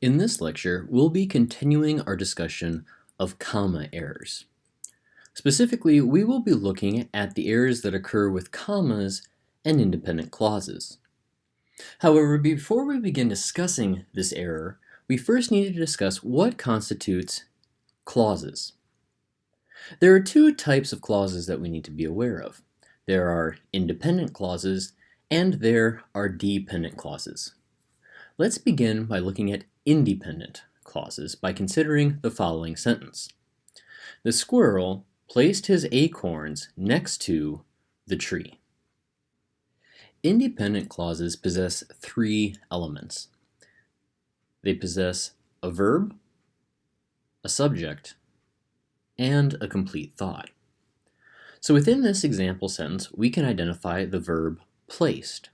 In this lecture, we'll be continuing our discussion of comma errors. Specifically, we will be looking at the errors that occur with commas and independent clauses. However, before we begin discussing this error, we first need to discuss what constitutes clauses. There are two types of clauses that we need to be aware of. There are independent clauses and there are dependent clauses. Let's begin by looking at independent clauses by considering the following sentence. The squirrel placed his acorns next to the tree. Independent clauses possess three elements. They possess a verb, a subject, and a complete thought. So within this example sentence, we can identify the verb placed.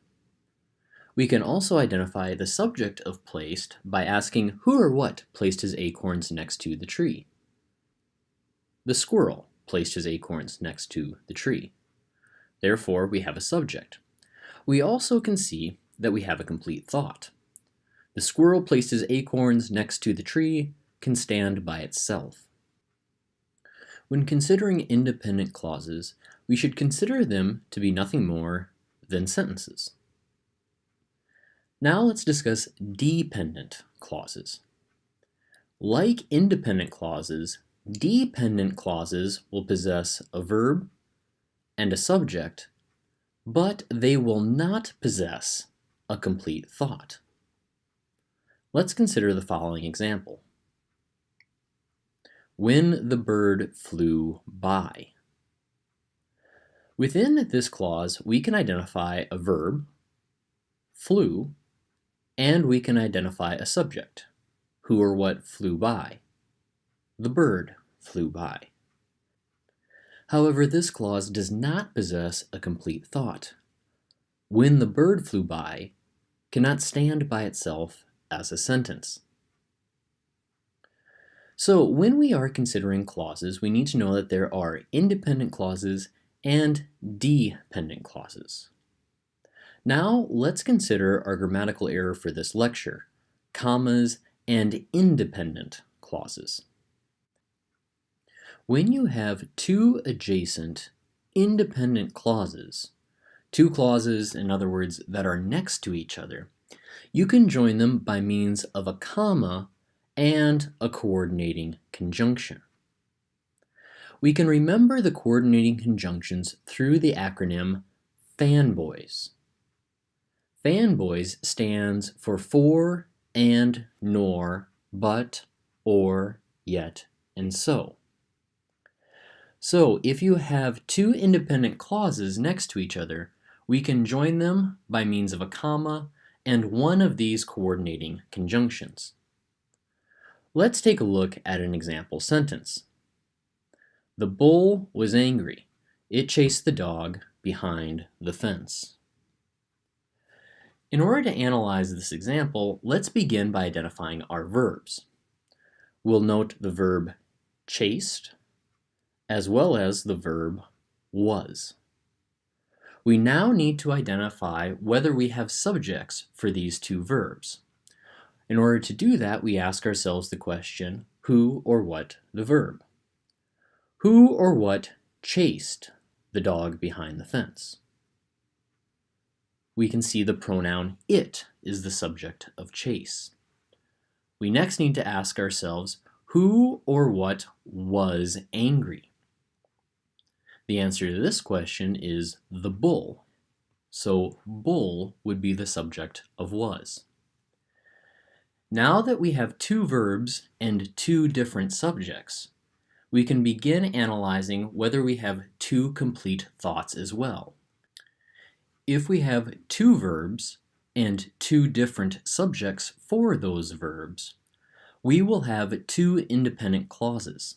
We can also identify the subject of placed by asking who or what placed his acorns next to the tree. The squirrel placed his acorns next to the tree. Therefore, we have a subject. We also can see that we have a complete thought. The squirrel placed his acorns next to the tree can stand by itself. When considering independent clauses, we should consider them to be nothing more than sentences. Now let's discuss dependent clauses. Like independent clauses, dependent clauses will possess a verb and a subject, but they will not possess a complete thought. Let's consider the following example. When the bird flew by. Within this clause, we can identify a verb, flew, and we can identify a subject, who or what flew by. The bird flew by. However, this clause does not possess a complete thought. When the bird flew by cannot stand by itself as a sentence. So when we are considering clauses, we need to know that there are independent clauses and dependent clauses. Now let's consider our grammatical error for this lecture, commas and independent clauses. When you have two adjacent independent clauses, two clauses, in other words, that are next to each other, you can join them by means of a comma and a coordinating conjunction. We can remember the coordinating conjunctions through the acronym FANBOYS. FANBOYS stands for and, nor, but, or, yet, and so. So if you have two independent clauses next to each other, we can join them by means of a comma and one of these coordinating conjunctions. Let's take a look at an example sentence. The bull was angry. It chased the dog behind the fence. In order to analyze this example, let's begin by identifying our verbs. We'll note the verb chased as well as the verb was. We now need to identify whether we have subjects for these two verbs. In order to do that, we ask ourselves the question, who or what the verb? Who or what chased the dog behind the fence? We can see the pronoun it is the subject of chase. We next need to ask ourselves, who or what was angry? The answer to this question is the bull. So bull would be the subject of was. Now that we have two verbs and two different subjects, we can begin analyzing whether we have two complete thoughts as well. If we have two verbs and two different subjects for those verbs, we will have two independent clauses.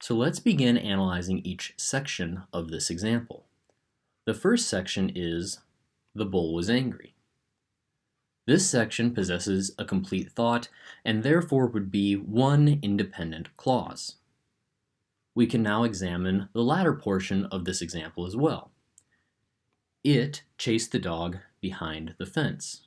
So let's begin analyzing each section of this example. The first section is, the bull was angry. This section possesses a complete thought and therefore would be one independent clause. We can now examine the latter portion of this example as well. It chased the dog behind the fence.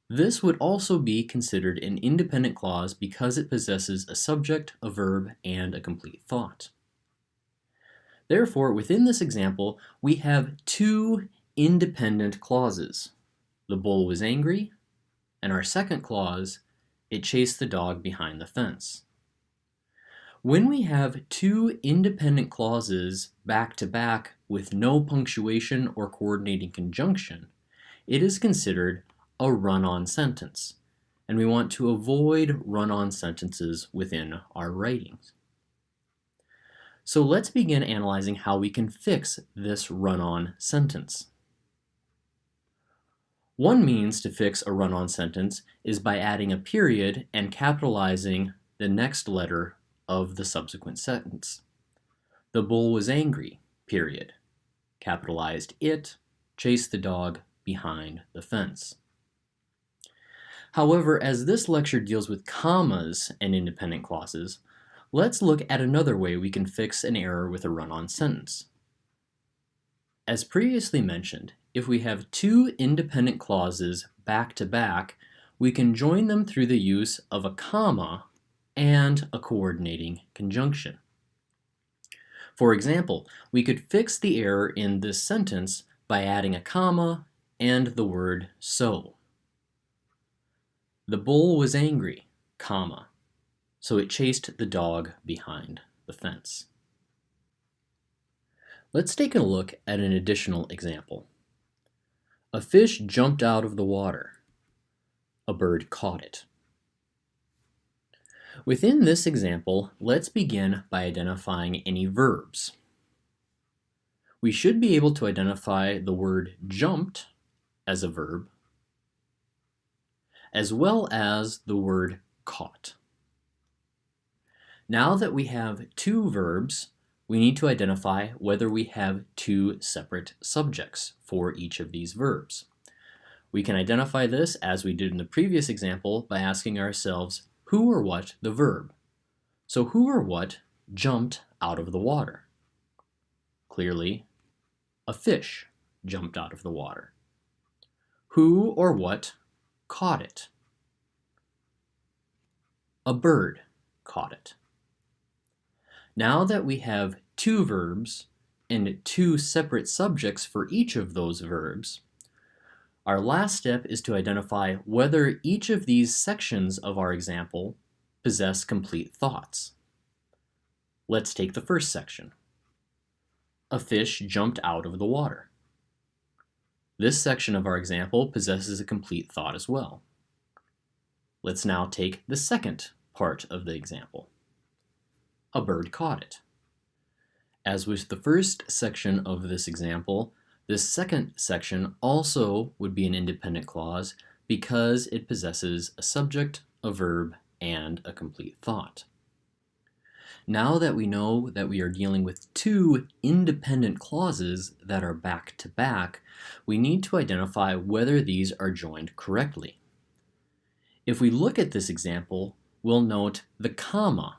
This would also be considered an independent clause because it possesses a subject, a verb, and a complete thought. Therefore, within this example, we have two independent clauses. The bull was angry, and our second clause, it chased the dog behind the fence. When we have two independent clauses back to back with no punctuation or coordinating conjunction, it is considered a run-on sentence, and we want to avoid run-on sentences within our writings. So let's begin analyzing how we can fix this run-on sentence. One means to fix a run-on sentence is by adding a period and capitalizing the next letter of the subsequent sentence. The bull was angry, period. Capitalized it, chased the dog behind the fence. However, as this lecture deals with commas and independent clauses, let's look at another way we can fix an error with a run-on sentence. As previously mentioned, if we have two independent clauses back to back, we can join them through the use of a comma and a coordinating conjunction. For example, we could fix the error in this sentence by adding a comma and the word so. The bull was angry, comma, so it chased the dog behind the fence. Let's take a look at an additional example. A fish jumped out of the water. A bird caught it. Within this example, let's begin by identifying any verbs. We should be able to identify the word jumped as a verb, as well as the word caught. Now that we have two verbs, we need to identify whether we have two separate subjects for each of these verbs. We can identify this as we did in the previous example by asking ourselves who or what the verb. So who or what jumped out of the water? Clearly, a fish jumped out of the water. Who or what caught it? A bird caught it. Now that we have two verbs and two separate subjects for each of those verbs, our last step is to identify whether each of these sections of our example possess complete thoughts. Let's take the first section. A fish jumped out of the water. This section of our example possesses a complete thought as well. Let's now take the second part of the example. A bird caught it. As with the first section of this example, this second section also would be an independent clause because it possesses a subject, a verb, and a complete thought. Now that we know that we are dealing with two independent clauses that are back to back, we need to identify whether these are joined correctly. If we look at this example, we'll note the comma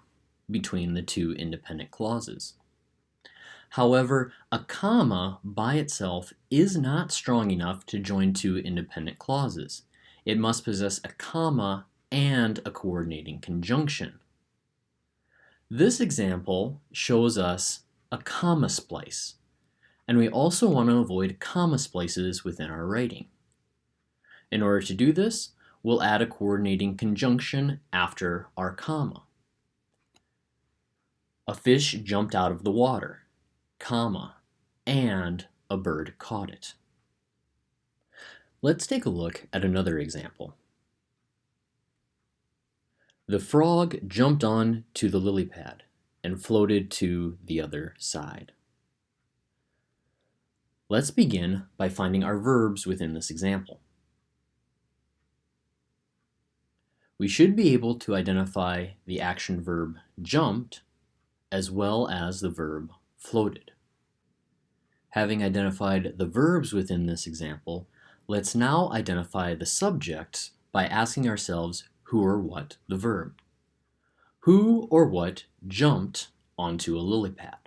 between the two independent clauses. However, a comma by itself is not strong enough to join two independent clauses. It must possess a comma and a coordinating conjunction. This example shows us a comma splice, and we also want to avoid comma splices within our writing. In order to do this, we'll add a coordinating conjunction after our comma. A fish jumped out of the water, comma, and a bird caught it. Let's take a look at another example. The frog jumped on to the lily pad and floated to the other side. Let's begin by finding our verbs within this example. We should be able to identify the action verb jumped as well as the verb floated. Having identified the verbs within this example, let's now identify the subjects by asking ourselves who or what the verb. Who or what jumped onto a lily pad?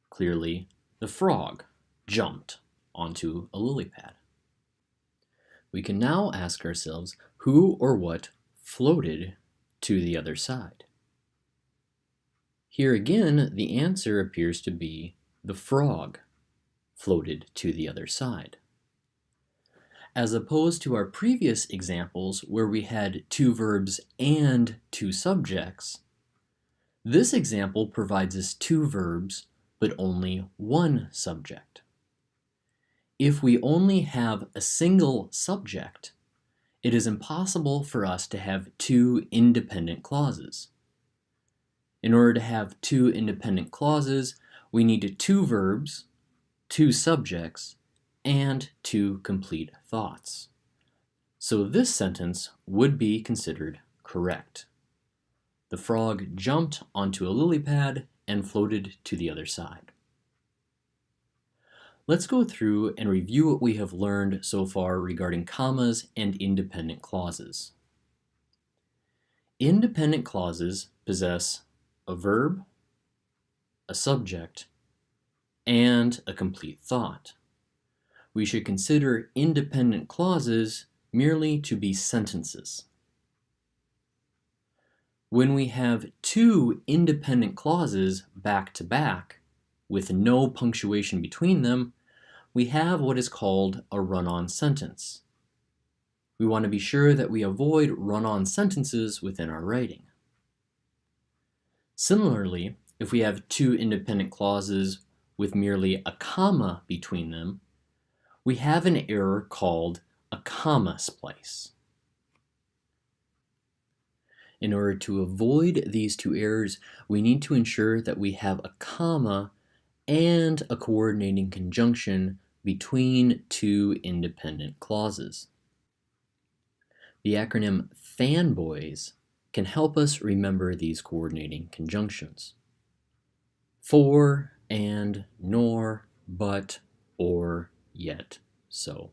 Clearly, the frog jumped onto a lily pad. We can now ask ourselves who or what floated to the other side. Here again, the answer appears to be the frog floated to the other side. As opposed to our previous examples where we had two verbs and two subjects, this example provides us two verbs but only one subject. If we only have a single subject, it is impossible for us to have two independent clauses. In order to have two independent clauses, we need two verbs, two subjects, and two complete thoughts. So this sentence would be considered correct. The frog jumped onto a lily pad and floated to the other side. Let's go through and review what we have learned so far regarding commas and independent clauses. Independent clauses possess a verb, a subject, and a complete thought. We should consider independent clauses merely to be sentences. When we have two independent clauses back to back, with no punctuation between them, we have what is called a run-on sentence. We want to be sure that we avoid run-on sentences within our writing. Similarly, if we have two independent clauses with merely a comma between them, we have an error called a comma splice. In order to avoid these two errors, we need to ensure that we have a comma and a coordinating conjunction between two independent clauses. The acronym FANBOYS can help us remember these coordinating conjunctions. For, and, nor, but, or, yet, so.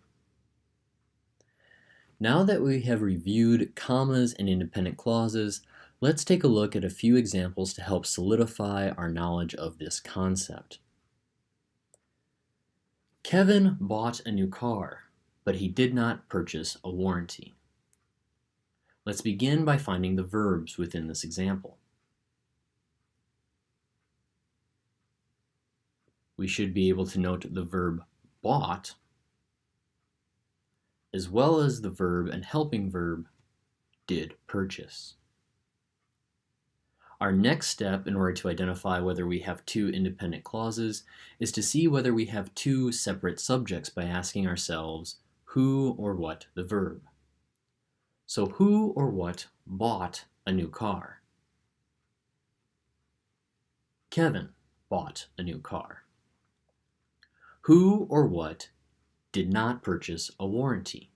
Now that we have reviewed commas and independent clauses, let's take a look at a few examples to help solidify our knowledge of this concept. Kevin bought a new car, but he did not purchase a warranty. Let's begin by finding the verbs within this example. We should be able to note the verb bought, as well as the verb and helping verb did purchase. Our next step in order to identify whether we have two independent clauses is to see whether we have two separate subjects by asking ourselves who or what the verb. So who or what bought a new car? Kevin bought a new car. Who or what did not purchase a warranty?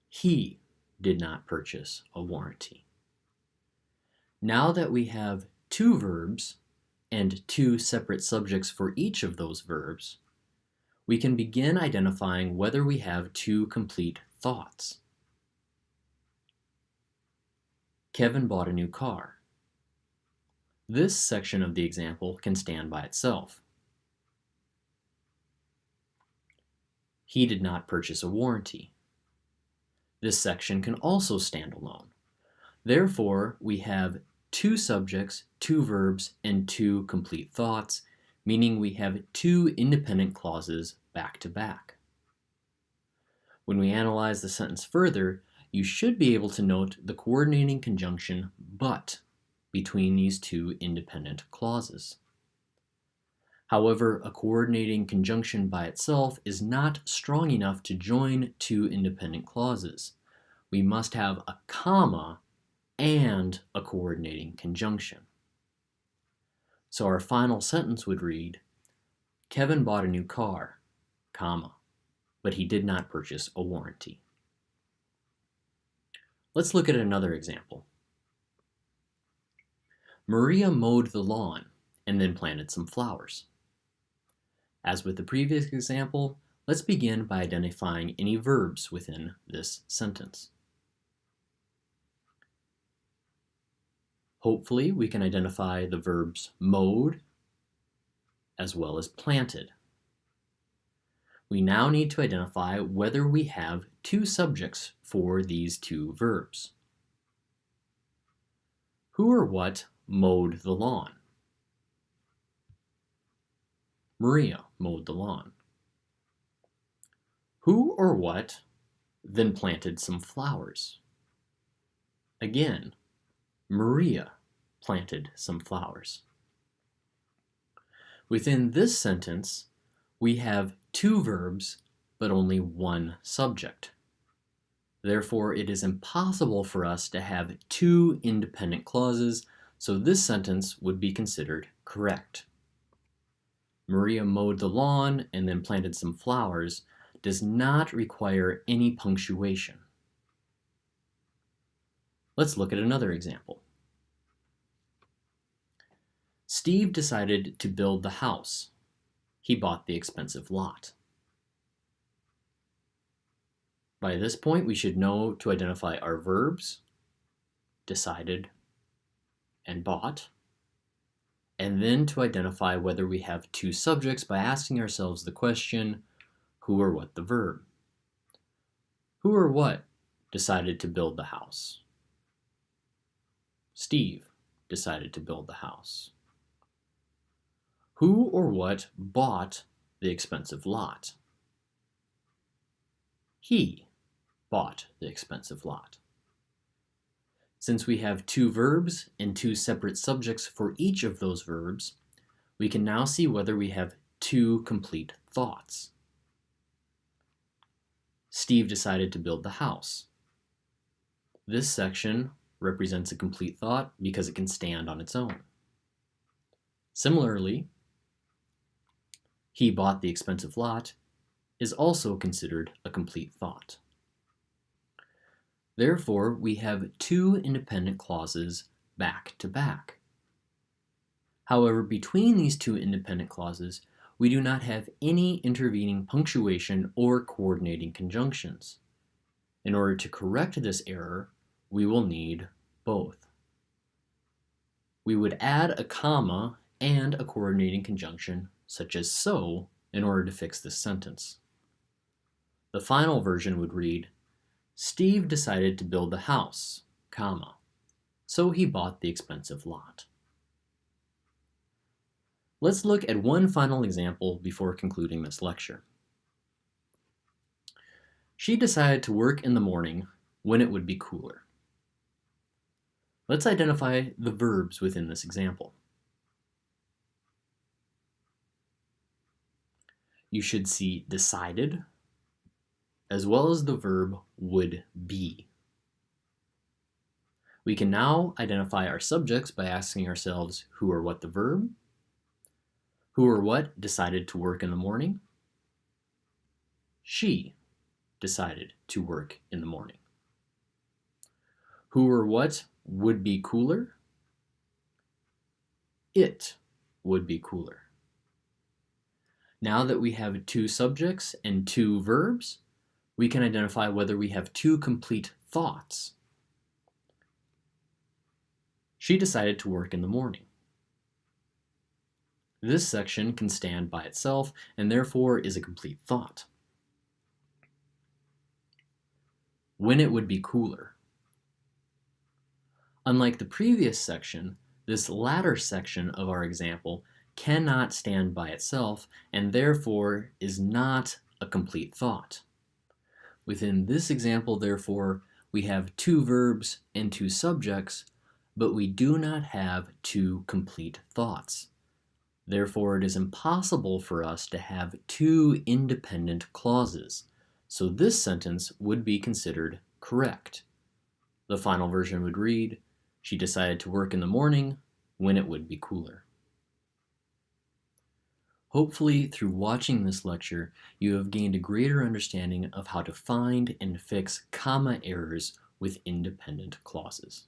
He did not purchase a warranty. Now that we have two verbs and two separate subjects for each of those verbs, we can begin identifying whether we have two complete thoughts. Kevin bought a new car. This section of the example can stand by itself. He did not purchase a warranty. This section can also stand alone. Therefore, we have two subjects, two verbs, and two complete thoughts, meaning we have two independent clauses back to back. When we analyze the sentence further, you should be able to note the coordinating conjunction but between these two independent clauses. However, a coordinating conjunction by itself is not strong enough to join two independent clauses. We must have a comma and a coordinating conjunction. So our final sentence would read, Kevin bought a new car, comma, but he did not purchase a warranty. Let's look at another example. Maria mowed the lawn and then planted some flowers. As with the previous example, let's begin by identifying any verbs within this sentence. Hopefully, we can identify the verbs mowed as well as planted. We now need to identify whether we have two subjects for these two verbs. Who or what mowed the lawn? Maria mowed the lawn. Who or what then planted some flowers? Again, Maria planted some flowers. Within this sentence, we have two verbs, but only one subject. Therefore, it is impossible for us to have two independent clauses, so this sentence would be considered correct. Maria mowed the lawn and then planted some flowers does not require any punctuation. Let's look at another example. Steve decided to build the house. He bought the expensive lot. By this point, we should know to identify our verbs, decided and bought, and then to identify whether we have two subjects by asking ourselves the question, who or what the verb? Who or what decided to build the house? Steve decided to build the house. Who or what bought the expensive lot? He bought the expensive lot. Since we have two verbs and two separate subjects for each of those verbs, we can now see whether we have two complete thoughts. Steve decided to build the house. This section represents a complete thought because it can stand on its own. Similarly, he bought the expensive lot is also considered a complete thought. Therefore, we have two independent clauses back to back. However, between these two independent clauses, we do not have any intervening punctuation or coordinating conjunctions. In order to correct this error, we will need both. We would add a comma and a coordinating conjunction, such as so, in order to fix this sentence. The final version would read, Steve decided to build the house, comma, so he bought the expensive lot. Let's look at one final example before concluding this lecture. She decided to work in the morning when it would be cooler. Let's identify the verbs within this example. You should see decided, as well as the verb would be. We can now identify our subjects by asking ourselves who or what the verb, who or what decided to work in the morning, she decided to work in the morning. Who or what would be cooler, it would be cooler. Now that we have two subjects and two verbs, we can identify whether we have two complete thoughts. She decided to work in the morning. This section can stand by itself and therefore is a complete thought. When it would be cooler. Unlike the previous section, this latter section of our example cannot stand by itself and therefore is not a complete thought. Within this example, therefore, we have two verbs and two subjects, but we do not have two complete thoughts. Therefore, it is impossible for us to have two independent clauses, so this sentence would be considered correct. The final version would read, she decided to work in the morning when it would be cooler. Hopefully, through watching this lecture, you have gained a greater understanding of how to find and fix comma errors with independent clauses.